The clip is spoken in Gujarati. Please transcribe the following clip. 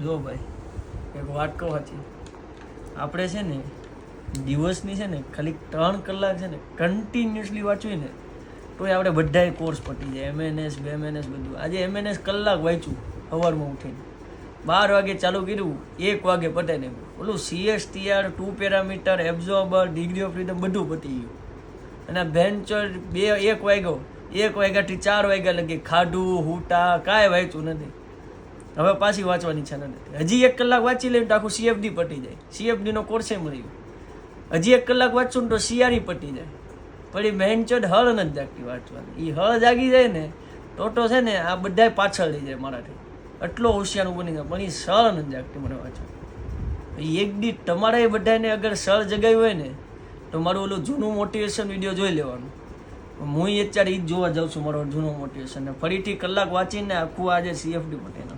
જો ભાઈ એક વાત કહું હતી, આપણે છે ને દિવસની છે ને ખાલી 3 કલાક છે ને કન્ટિન્યુઅસલી વાંચવી ને તોય આપણે બધાય કોર્સ પટી જાય. MNS BMNS બધું. આજે MNS કલાક વાંચ્યું સવારમાં ઉઠીને, 12 વાગે ચાલુ કર્યું, 1 વાગે પટે ને. ઓલું CSTR 2 parameter absorber degree of freedom બધું પતી ગયું. અને વેન્ચર 1 વાગ્યો, 1 વાગ્યાથી 4 વાગ્યા લગી ખાધું હુટા કાંઈ વાંચ્યું નથી. હવે પાછી વાંચવાની ઈચ્છા નથી. હજી 1 કલાક વાંચી લઈને તો આખું CFD પટી જાય. CFD નો કોર્સે મળી ગયો. હજી 1 કલાક વાંચશું ને તો CRE પટી જાય. પણ એ મેનચોડ હળ નથી જાગતી વાંચવાની. એ હળ જાગી જાય ને તો છે ને આ બધાય પાછળ લઈ જાય મારાથી. એટલો હોશિયાર બની જાય, પણ એ સળ નથી જાગતી મને વાંચવા. એક દી તમારે બધાને અગર સળ જગાવી હોય ને તો મારું ઓલું જૂનું મોટિવેશન વિડીયો જોઈ લેવાનું. હું અત્યારે એ જ જોવા જાઉં છું, મારો જૂનો મોટિવેશન. ફરીથી કલાક વાંચીને આખું આજે CFD પટેના